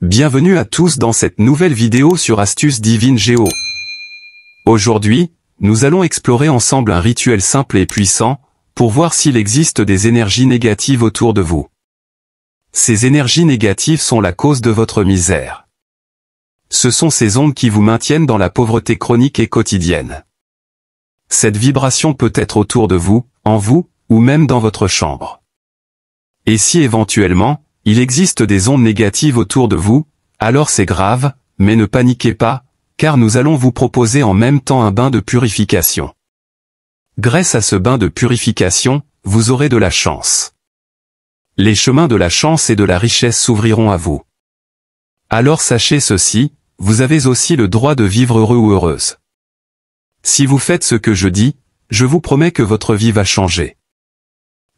Bienvenue à tous dans cette nouvelle vidéo sur Astuces Divine Géo. Aujourd'hui, nous allons explorer ensemble un rituel simple et puissant, pour voir s'il existe des énergies négatives autour de vous. Ces énergies négatives sont la cause de votre misère. Ce sont ces ondes qui vous maintiennent dans la pauvreté chronique et quotidienne. Cette vibration peut être autour de vous, en vous, ou même dans votre chambre. Et si éventuellement, il existe des ondes négatives autour de vous, alors c'est grave, mais ne paniquez pas, car nous allons vous proposer en même temps un bain de purification. Grâce à ce bain de purification, vous aurez de la chance. Les chemins de la chance et de la richesse s'ouvriront à vous. Alors sachez ceci, vous avez aussi le droit de vivre heureux ou heureuse. Si vous faites ce que je dis, je vous promets que votre vie va changer.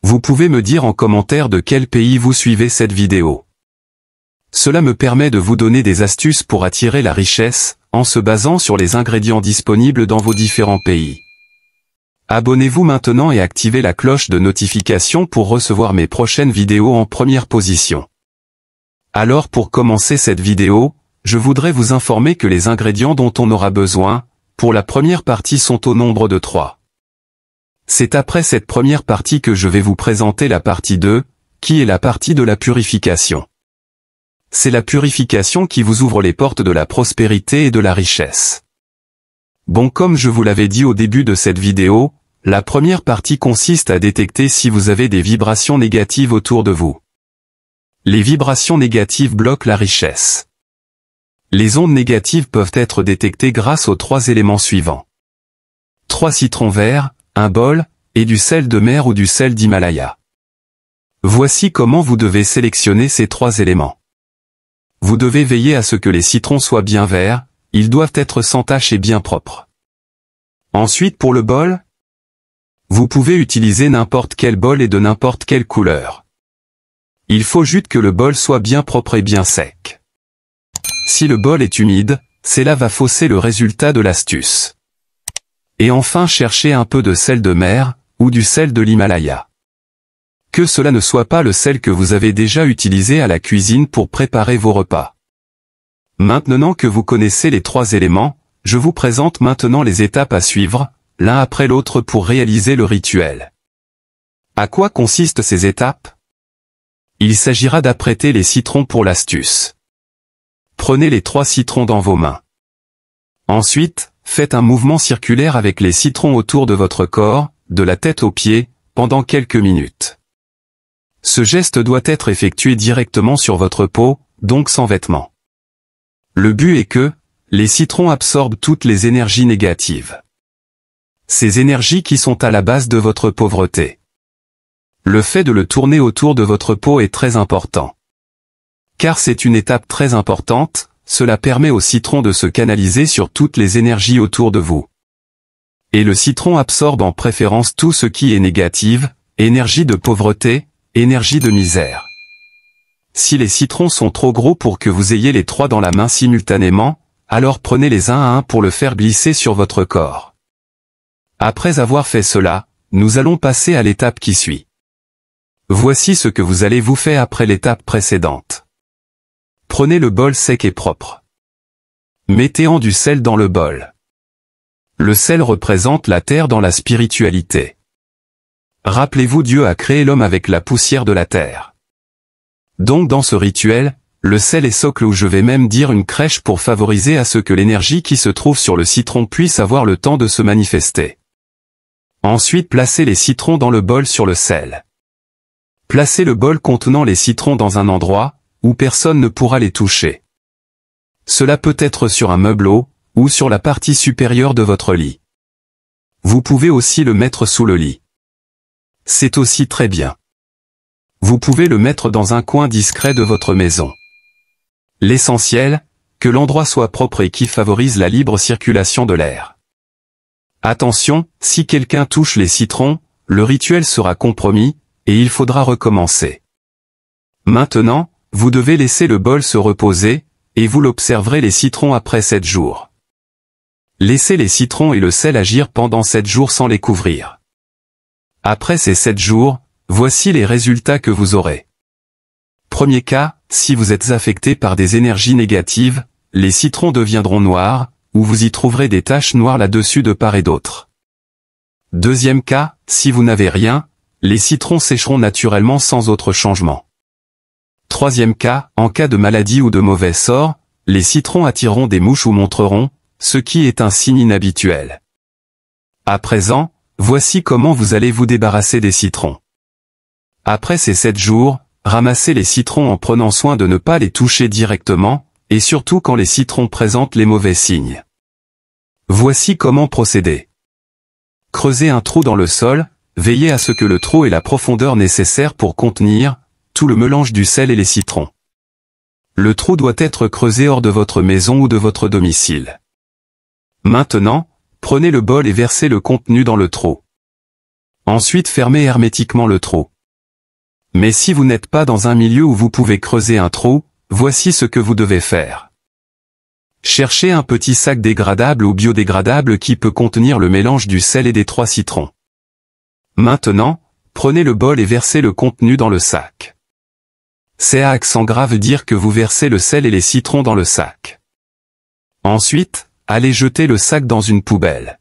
Vous pouvez me dire en commentaire de quel pays vous suivez cette vidéo. Cela me permet de vous donner des astuces pour attirer la richesse, en se basant sur les ingrédients disponibles dans vos différents pays. Abonnez-vous maintenant et activez la cloche de notification pour recevoir mes prochaines vidéos en première position. Alors pour commencer cette vidéo, je voudrais vous informer que les ingrédients dont on aura besoin, pour la première partie sont au nombre de 3. C'est après cette première partie que je vais vous présenter la partie 2, qui est la partie de la purification. C'est la purification qui vous ouvre les portes de la prospérité et de la richesse. Bon, comme je vous l'avais dit au début de cette vidéo, la première partie consiste à détecter si vous avez des vibrations négatives autour de vous. Les vibrations négatives bloquent la richesse. Les ondes négatives peuvent être détectées grâce aux 3 éléments suivants. 3 citrons verts, un bol, et du sel de mer ou du sel d'Himalaya. Voici comment vous devez sélectionner ces 3 éléments. Vous devez veiller à ce que les citrons soient bien verts, ils doivent être sans tache et bien propres. Ensuite pour le bol, vous pouvez utiliser n'importe quel bol et de n'importe quelle couleur. Il faut juste que le bol soit bien propre et bien sec. Si le bol est humide, cela va fausser le résultat de l'astuce. Et enfin cherchez un peu de sel de mer, ou du sel de l'Himalaya. Que cela ne soit pas le sel que vous avez déjà utilisé à la cuisine pour préparer vos repas. Maintenant que vous connaissez les 3 éléments, je vous présente maintenant les étapes à suivre, l'un après l'autre pour réaliser le rituel. À quoi consistent ces étapes? Il s'agira d'apprêter les citrons pour l'astuce. Prenez les 3 citrons dans vos mains. Ensuite, faites un mouvement circulaire avec les citrons autour de votre corps, de la tête aux pieds, pendant quelques minutes. Ce geste doit être effectué directement sur votre peau, donc sans vêtements. Le but est que, les citrons absorbent toutes les énergies négatives. Ces énergies qui sont à la base de votre pauvreté. Le fait de le tourner autour de votre peau est très important. Car c'est une étape très importante, cela permet au citron de se canaliser sur toutes les énergies autour de vous. Et le citron absorbe en préférence tout ce qui est négative, énergie de pauvreté, énergie de misère. Si les citrons sont trop gros pour que vous ayez les 3 dans la main simultanément, alors prenez-les un à un pour le faire glisser sur votre corps. Après avoir fait cela, nous allons passer à l'étape qui suit. Voici ce que vous allez vous faire après l'étape précédente. Prenez le bol sec et propre. Mettez-en du sel dans le bol. Le sel représente la terre dans la spiritualité. Rappelez-vous, Dieu a créé l'homme avec la poussière de la terre. Donc dans ce rituel, le sel est socle ou je vais même dire une crèche pour favoriser à ce que l'énergie qui se trouve sur le citron puisse avoir le temps de se manifester. Ensuite placez les citrons dans le bol sur le sel. Placez le bol contenant les citrons dans un endroit où personne ne pourra les toucher. Cela peut être sur un meubleau, ou sur la partie supérieure de votre lit. Vous pouvez aussi le mettre sous le lit. C'est aussi très bien. Vous pouvez le mettre dans un coin discret de votre maison. L'essentiel, que l'endroit soit propre et qui favorise la libre circulation de l'air. Attention, si quelqu'un touche les citrons, le rituel sera compromis, et il faudra recommencer. Maintenant, vous devez laisser le bol se reposer, et vous l'observerez les citrons après 7 jours. Laissez les citrons et le sel agir pendant 7 jours sans les couvrir. Après ces 7 jours, voici les résultats que vous aurez. Premier cas, si vous êtes affecté par des énergies négatives, les citrons deviendront noirs, ou vous y trouverez des taches noires là-dessus de part et d'autre. Deuxième cas, si vous n'avez rien, les citrons sécheront naturellement sans autre changement. Troisième cas, en cas de maladie ou de mauvais sort, les citrons attireront des mouches ou montreront, ce qui est un signe inhabituel. À présent, voici comment vous allez vous débarrasser des citrons. Après ces 7 jours, ramassez les citrons en prenant soin de ne pas les toucher directement, et surtout quand les citrons présentent les mauvais signes. Voici comment procéder. Creusez un trou dans le sol, veillez à ce que le trou ait la profondeur nécessaire pour contenir tout le mélange du sel et les citrons. Le trou doit être creusé hors de votre maison ou de votre domicile. Maintenant, prenez le bol et versez le contenu dans le trou. Ensuite fermez hermétiquement le trou. Mais si vous n'êtes pas dans un milieu où vous pouvez creuser un trou, voici ce que vous devez faire. Cherchez un petit sac dégradable ou biodégradable qui peut contenir le mélange du sel et des 3 citrons. Maintenant, prenez le bol et versez le contenu dans le sac. C'est à accent grave dire que vous versez le sel et les citrons dans le sac. Ensuite, allez jeter le sac dans une poubelle.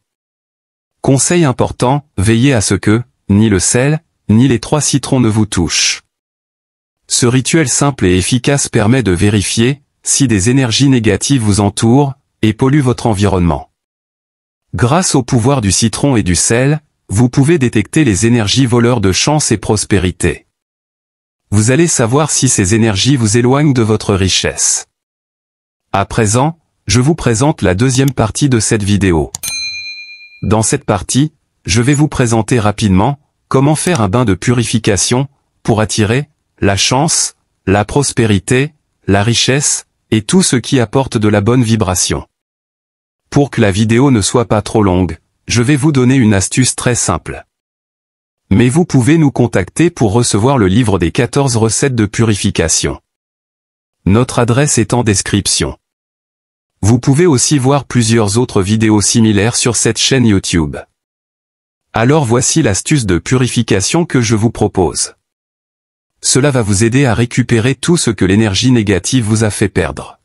Conseil important, veillez à ce que, ni le sel, ni les 3 citrons ne vous touchent. Ce rituel simple et efficace permet de vérifier si des énergies négatives vous entourent et polluent votre environnement. Grâce au pouvoir du citron et du sel, vous pouvez détecter les énergies voleurs de chance et prospérité. Vous allez savoir si ces énergies vous éloignent de votre richesse. À présent, je vous présente la deuxième partie de cette vidéo. Dans cette partie, je vais vous présenter rapidement comment faire un bain de purification pour attirer la chance, la prospérité, la richesse et tout ce qui apporte de la bonne vibration. Pour que la vidéo ne soit pas trop longue, je vais vous donner une astuce très simple. Mais vous pouvez nous contacter pour recevoir le livre des 14 recettes de purification. Notre adresse est en description. Vous pouvez aussi voir plusieurs autres vidéos similaires sur cette chaîne YouTube. Alors voici l'astuce de purification que je vous propose. Cela va vous aider à récupérer tout ce que l'énergie négative vous a fait perdre.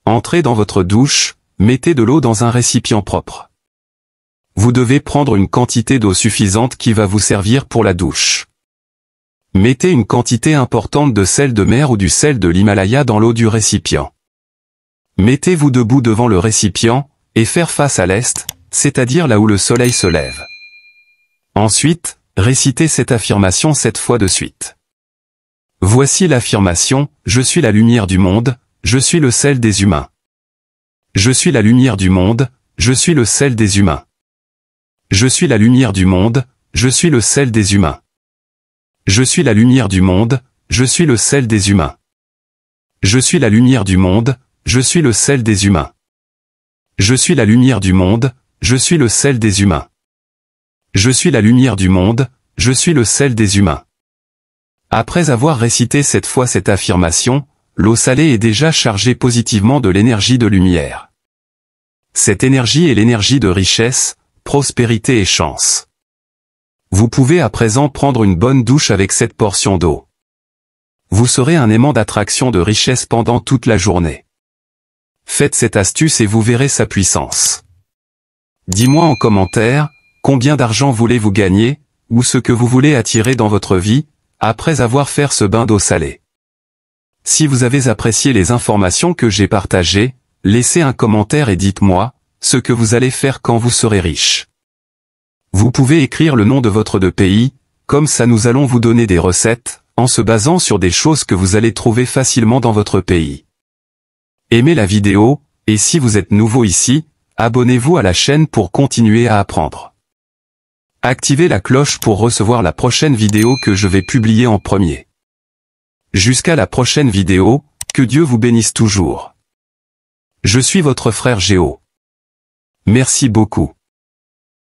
Entrez dans votre douche, mettez de l'eau dans un récipient propre. Vous devez prendre une quantité d'eau suffisante qui va vous servir pour la douche. Mettez une quantité importante de sel de mer ou du sel de l'Himalaya dans l'eau du récipient. Mettez-vous debout devant le récipient, et faire face à l'est, c'est-à-dire là où le soleil se lève. Ensuite, récitez cette affirmation 7 fois de suite. Voici l'affirmation, je suis la lumière du monde, je suis le sel des humains. Je suis la lumière du monde, je suis le sel des humains. Je suis la lumière du monde, je suis le sel des humains. Je suis la lumière du monde, je suis le sel des humains. Je suis la lumière du monde, je suis le sel des humains. Je suis la lumière du monde, je suis le sel des humains. Je suis la lumière du monde, je suis le sel des humains. Après avoir récité 7 fois cette affirmation, l'eau salée est déjà chargée positivement de l'énergie de lumière. Cette énergie est l'énergie de richesse, prospérité et chance. Vous pouvez à présent prendre une bonne douche avec cette portion d'eau. Vous serez un aimant d'attraction de richesse pendant toute la journée. Faites cette astuce et vous verrez sa puissance. Dis-moi en commentaire, combien d'argent voulez-vous gagner, ou ce que vous voulez attirer dans votre vie, après avoir fait ce bain d'eau salée. Si vous avez apprécié les informations que j'ai partagées, laissez un commentaire et dites-moi ce que vous allez faire quand vous serez riche. Vous pouvez écrire le nom de votre pays, comme ça nous allons vous donner des recettes, en se basant sur des choses que vous allez trouver facilement dans votre pays. Aimez la vidéo, et si vous êtes nouveau ici, abonnez-vous à la chaîne pour continuer à apprendre. Activez la cloche pour recevoir la prochaine vidéo que je vais publier en premier. Jusqu'à la prochaine vidéo, que Dieu vous bénisse toujours. Je suis votre frère Géo. Merci beaucoup.